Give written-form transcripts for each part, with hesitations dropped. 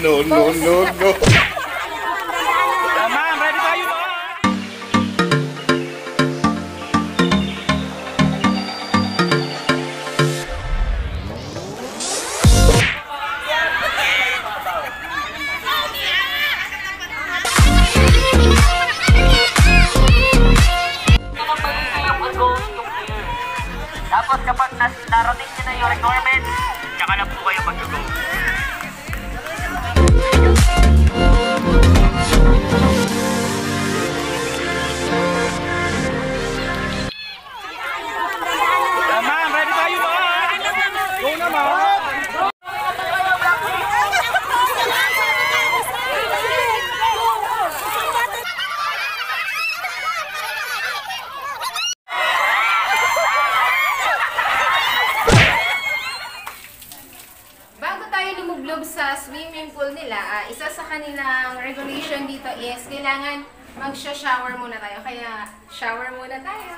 No, no, no, no. Ma'am, ready tayo ba? Tapos kapag narating nyo na yung requirements, tsaka na po kayo mag-go. Ma'am, ready tayo ba? Go na, ma'am. Sa swimming pool nila, isa sa kanilang regulation dito is kailangan mag-shower muna tayo. Kaya, shower muna tayo.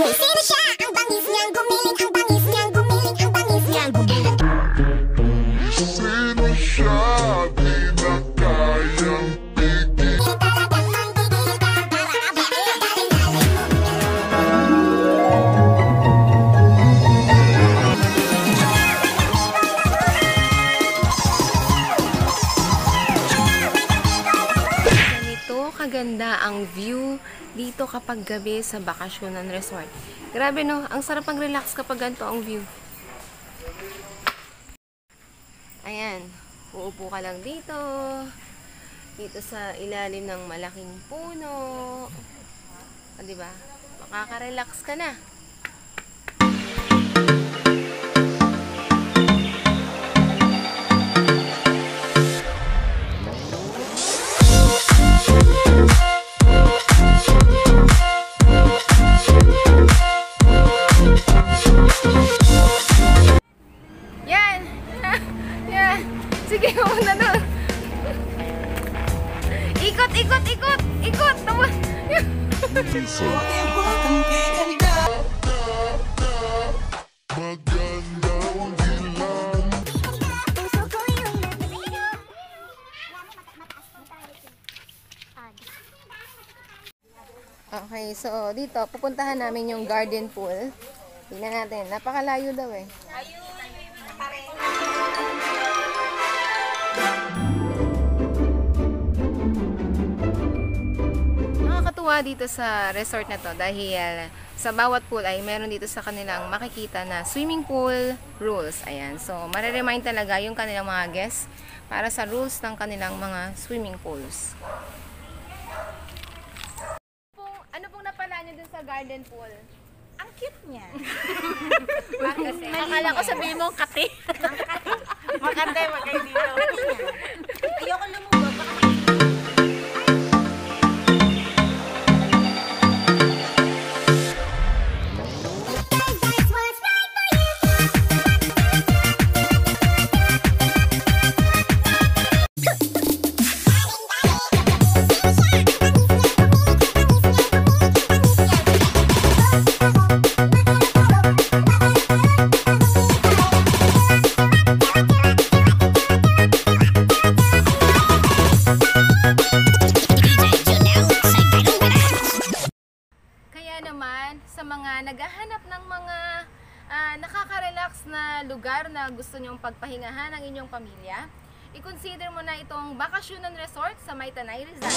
Sino siya? Ang bangis niyang gumiling, ang bangis niyang gumiling, ang bangis niyang gumiling. Sino siya? Di na kayang pigil. Kaganda ang view dito kapag gabi sa bakasyonan resort. Grabe no, ang sarap mag-relax kapag ganito ang view. Ayan, uupo ka lang dito. Dito sa ilalim ng malaking puno. O, diba? Makaka-relax ka na. Sige, huwag na doon. Ikot, ikot, ikot, ikot. Naman. Okay, so dito, pupuntahan namin yung garden pool. Tingnan natin. Napakalayo daw eh. Nakakatuwa dito sa resort na to dahil sa bawat pool ay meron dito sa kanilang makikita na swimming pool rules. Ayan. So, mariremind talaga yung kanilang mga guests para sa rules ng kanilang mga swimming pools. Ano pong napala nyo dun sa garden pool? Ang cute niya. Akala ko sabihin mo kati. Makante, magay dito. Ayoko lumubog. Sa mga naghahanap ng mga nakaka-relax na lugar na gusto nyong pagpahingahan ng inyong pamilya, i-consider mo na itong bakasyonan resort sa Maytanay, Rizal.